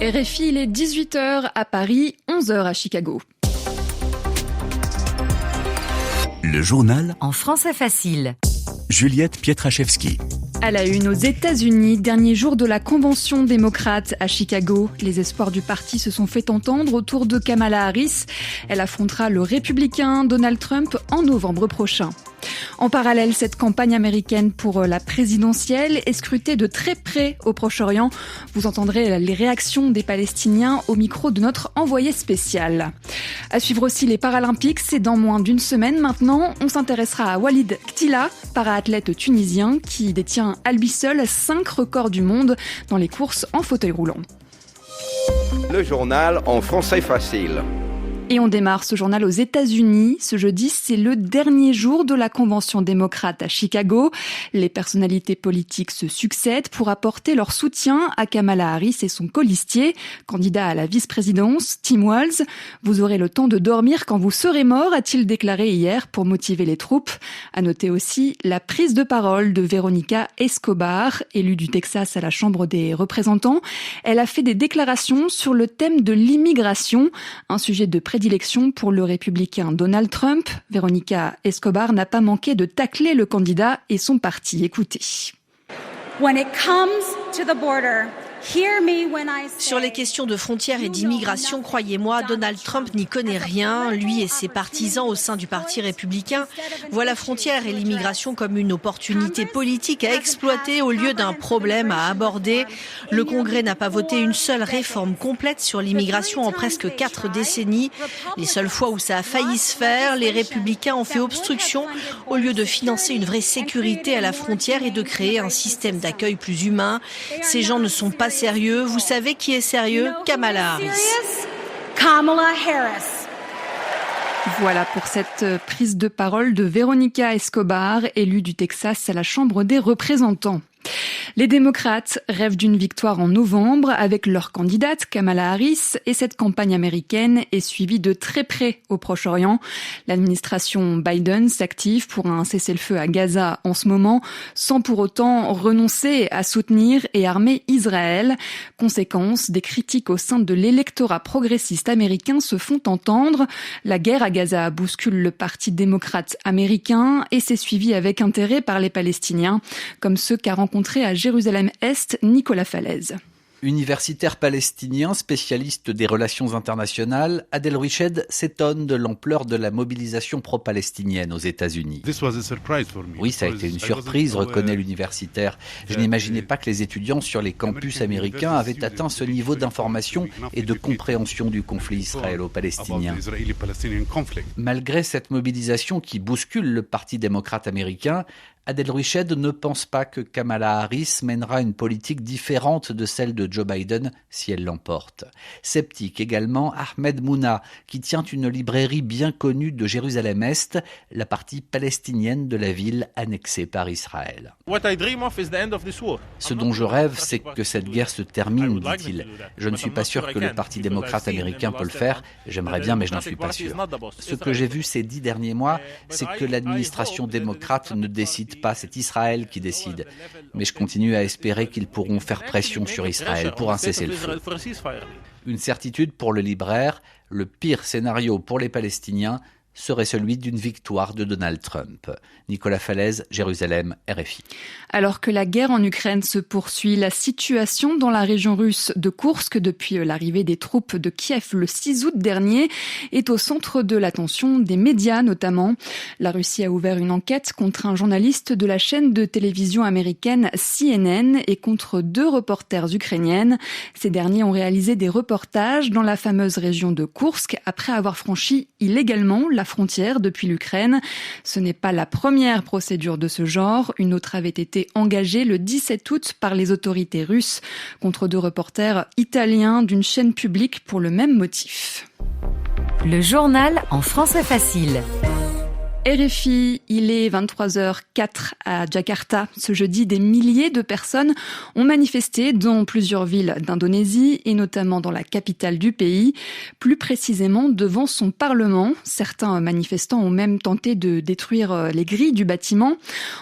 RFI, il est 18h à Paris, 11h à Chicago. Le journal en français facile. Juliette Pietraszewski. À la une, aux États-Unis, dernier jour de la convention démocrate à Chicago. Les espoirs du parti se sont fait entendre autour de Kamala Harris. Elle affrontera le républicain Donald Trump en novembre prochain. En parallèle, cette campagne américaine pour la présidentielle est scrutée de très près au Proche-Orient. Vous entendrez les réactions des Palestiniens au micro de notre envoyé spécial. À suivre aussi les Paralympiques, c'est dans moins d'une semaine maintenant. On s'intéressera à Walid Ktila, para-athlète tunisien qui détient à lui seul 5 records du monde dans les courses en fauteuil roulant. Le journal en français facile. Et on démarre ce journal aux États-Unis. Ce jeudi, c'est le dernier jour de la convention démocrate à Chicago. Les personnalités politiques se succèdent pour apporter leur soutien à Kamala Harris et son colistier, candidat à la vice-présidence, Tim Walz. Vous aurez le temps de dormir quand vous serez mort, a-t-il déclaré hier pour motiver les troupes. À noter aussi la prise de parole de Veronica Escobar, élue du Texas à la Chambre des représentants. Elle a fait des déclarations sur le thème de l'immigration, un sujet de prédilection pour le républicain Donald Trump. Veronica Escobar n'a pas manqué de tacler le candidat et son parti. Écoutez. Sur les questions de frontières et d'immigration, croyez-moi, Donald Trump n'y connaît rien. Lui et ses partisans au sein du Parti républicain voient la frontière et l'immigration comme une opportunité politique à exploiter au lieu d'un problème à aborder. Le Congrès n'a pas voté une seule réforme complète sur l'immigration en presque 4 décennies. Les seules fois où ça a failli se faire, les républicains ont fait obstruction au lieu de financer une vraie sécurité à la frontière et de créer un système d'accueil plus humain. Ces gens ne sont pas sérieux. Vous savez qui est sérieux? Kamala Harris. Voilà pour cette prise de parole de Veronica Escobar, élue du Texas à la Chambre des représentants. Les démocrates rêvent d'une victoire en novembre avec leur candidate Kamala Harris et cette campagne américaine est suivie de très près au Proche-Orient. L'administration Biden s'active pour un cessez-le-feu à Gaza en ce moment sans pour autant renoncer à soutenir et armer Israël. Conséquence, des critiques au sein de l'électorat progressiste américain se font entendre. La guerre à Gaza bouscule le parti démocrate américain et c'est suivi avec intérêt par les Palestiniens, comme ceux qu'a rencontré à Jérusalem-Est Nicolas Falaise. Universitaire palestinien, spécialiste des relations internationales, Adel Rouiched s'étonne de l'ampleur de la mobilisation pro-palestinienne aux États-Unis. Oui, ça a été une surprise, reconnaît l'universitaire. Je n'imaginais pas que les étudiants sur les campus américains avaient atteint ce niveau d'information et de compréhension du conflit israélo-palestinien. Malgré cette mobilisation qui bouscule le Parti démocrate américain, Adel Rouiched ne pense pas que Kamala Harris mènera une politique différente de celle de Joe Biden si elle l'emporte. Sceptique également Ahmed Mouna, qui tient une librairie bien connue de Jérusalem-Est, la partie palestinienne de la ville annexée par Israël. Ce dont je rêve, c'est que cette guerre se termine, dit-il. Je ne suis pas sûr que le Parti démocrate américain peut le faire. J'aimerais bien, mais je n'en suis pas sûr. Ce que j'ai vu ces 10 derniers mois, c'est que l'administration démocrate ne décide pas, c'est Israël qui décide. Mais je continue à espérer qu'ils pourront faire pression sur Israël pour un cessez-le-feu. Une certitude pour le libraire, le pire scénario pour les Palestiniens serait celui d'une victoire de Donald Trump. Nicolas Falaise, Jérusalem, RFI. Alors que la guerre en Ukraine se poursuit, la situation dans la région russe de Koursk depuis l'arrivée des troupes de Kiev le 6 août dernier est au centre de l'attention des médias notamment. La Russie a ouvert une enquête contre un journaliste de la chaîne de télévision américaine CNN et contre 2 reporters ukrainiennes. Ces derniers ont réalisé des reportages dans la fameuse région de Koursk après avoir franchi illégalement la frontière depuis l'Ukraine. Ce n'est pas la première procédure de ce genre. Une autre avait été engagée le 17 août par les autorités russes contre 2 reporters italiens d'une chaîne publique pour le même motif. Le journal en français facile. RFI, il est 23h04 à Jakarta. Ce jeudi, des milliers de personnes ont manifesté dans plusieurs villes d'Indonésie et notamment dans la capitale du pays, plus précisément devant son parlement. Certains manifestants ont même tenté de détruire les grilles du bâtiment.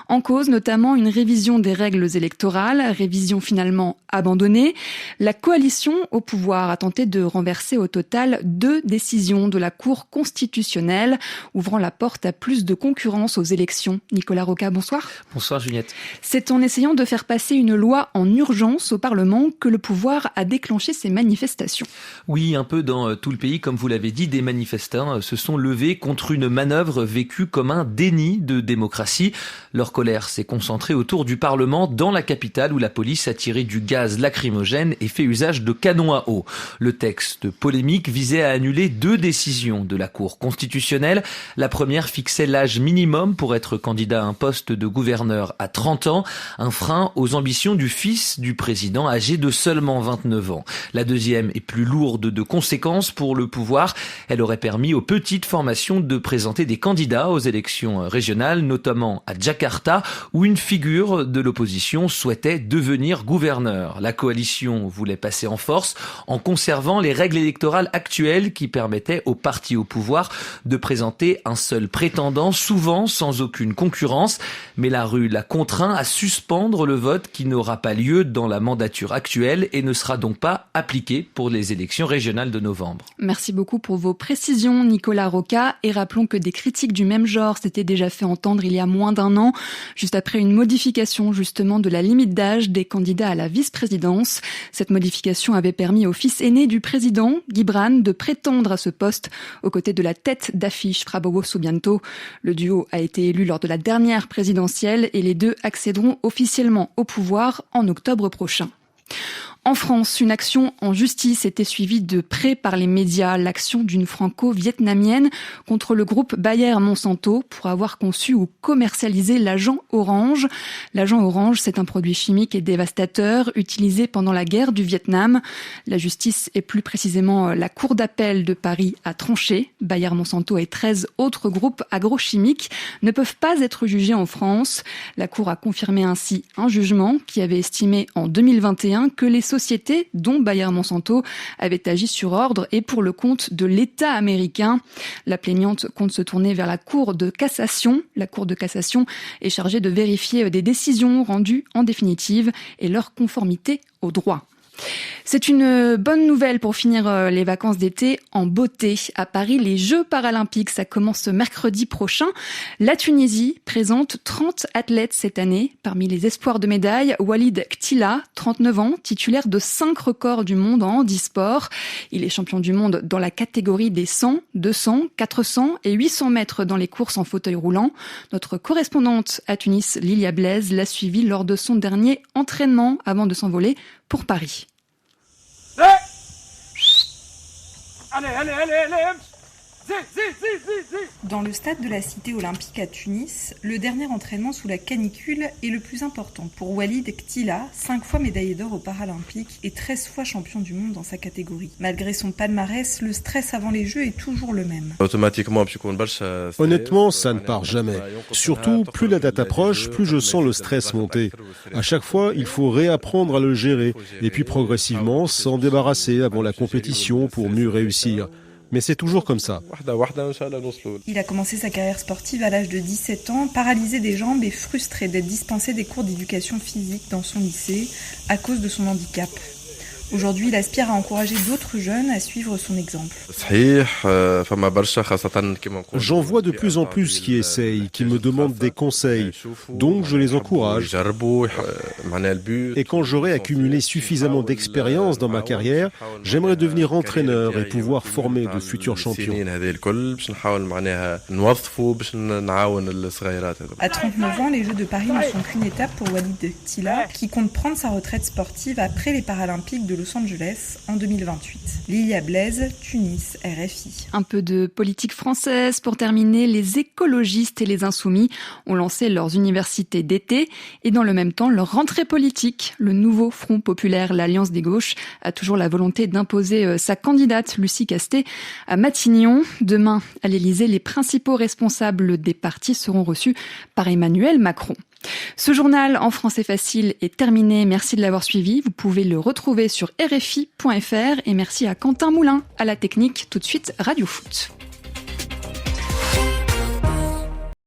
En cause notamment une révision des règles électorales, révision finalement abandonnée. La coalition au pouvoir a tenté de renverser au total 2 décisions de la Cour constitutionnelle, ouvrant la porte à plus de concurrence aux élections. Nicolas Roca, bonsoir. Bonsoir Juliette. C'est en essayant de faire passer une loi en urgence au Parlement que le pouvoir a déclenché ces manifestations. Oui, un peu dans tout le pays, comme vous l'avez dit, des manifestants se sont levés contre une manœuvre vécue comme un déni de démocratie. Leur colère s'est concentrée autour du Parlement dans la capitale où la police a tiré du gaz lacrymogène et fait usage de canons à eau. Le texte polémique visait à annuler 2 décisions de la Cour constitutionnelle. La première fixait l'âge minimum pour être candidat à un poste de gouverneur à 30 ans, un frein aux ambitions du fils du président âgé de seulement 29 ans. La deuxième est plus lourde de conséquences pour le pouvoir. Elle aurait permis aux petites formations de présenter des candidats aux élections régionales, notamment à Jakarta, où une figure de l'opposition souhaitait devenir gouverneur. La coalition voulait passer en force en conservant les règles électorales actuelles qui permettaient aux partis au pouvoir de présenter un seul prétendant, souvent sans aucune concurrence. Mais la rue l'a contraint à suspendre le vote qui n'aura pas lieu dans la mandature actuelle et ne sera donc pas appliqué pour les élections régionales de novembre. Merci beaucoup pour vos précisions, Nicolas Roca. Et rappelons que des critiques du même genre s'étaient déjà fait entendre il y a moins d'1 an, juste après une modification justement de la limite d'âge des candidats à la vice-présidence. Cette modification avait permis au fils aîné du président, Gibran, de prétendre à ce poste aux côtés de la tête d'affiche Prabowo Subianto. Le duo a été élu lors de la dernière présidentielle et les deux accéderont officiellement au pouvoir en octobre prochain. En France, une action en justice était suivie de près par les médias, l'action d'une franco-vietnamienne contre le groupe Bayer-Monsanto pour avoir conçu ou commercialisé l'agent orange. L'agent orange, c'est un produit chimique et dévastateur utilisé pendant la guerre du Vietnam. La justice, et plus précisément la Cour d'appel de Paris, a tranché. Bayer-Monsanto et 13 autres groupes agrochimiques ne peuvent pas être jugés en France. La Cour a confirmé ainsi un jugement qui avait estimé en 2021 que les société dont Bayer-Monsanto avait agi sur ordre et pour le compte de l'État américain. La plaignante compte se tourner vers la Cour de cassation. La Cour de cassation est chargée de vérifier des décisions rendues en définitive et leur conformité au droit. C'est une bonne nouvelle pour finir les vacances d'été en beauté. À Paris, les Jeux paralympiques, ça commence mercredi prochain. La Tunisie présente 30 athlètes cette année. Parmi les espoirs de médaille, Walid Ktila, 39 ans, titulaire de 5 records du monde en handisport. Il est champion du monde dans la catégorie des 100, 200, 400 et 800 mètres dans les courses en fauteuil roulant. Notre correspondante à Tunis, Lilia Blaise, l'a suivi lors de son dernier entraînement avant de s'envoler pour Paris. Dans le stade de la Cité olympique à Tunis, le dernier entraînement sous la canicule est le plus important pour Walid Ktila, 5 fois médaillé d'or aux Paralympiques et 13 fois champion du monde dans sa catégorie. Malgré son palmarès, le stress avant les Jeux est toujours le même. Honnêtement, ça ne part jamais. Surtout, plus la date approche, plus je sens le stress monter. À chaque fois, il faut réapprendre à le gérer et puis progressivement s'en débarrasser avant la compétition pour mieux réussir. Mais c'est toujours comme ça. Il a commencé sa carrière sportive à l'âge de 17 ans, paralysé des jambes et frustré d'être dispensé des cours d'éducation physique dans son lycée à cause de son handicap. Aujourd'hui, il aspire à encourager d'autres jeunes à suivre son exemple. J'en vois de plus en plus qui essayent, qui me demandent des conseils. Donc je les encourage. Et quand j'aurai accumulé suffisamment d'expérience dans ma carrière, j'aimerais devenir entraîneur et pouvoir former de futurs champions. À 39 ans, les Jeux de Paris ne sont qu'une étape pour Walid Ktila, qui compte prendre sa retraite sportive après les Paralympiques de Los Los Angeles en 2028. Lilia Blaise, Tunis, RFI. Un peu de politique française pour terminer. Les écologistes et les insoumis ont lancé leurs universités d'été et dans le même temps leur rentrée politique. Le nouveau Front populaire, l'Alliance des gauches, a toujours la volonté d'imposer sa candidate, Lucie Castet, à Matignon. Demain, à l'Élysée, les principaux responsables des partis seront reçus par Emmanuel Macron. Ce journal en français facile est terminé. Merci de l'avoir suivi. Vous pouvez le retrouver sur rfi.fr et merci à Quentin Moulin à la technique. Tout de suite, Radio Foot.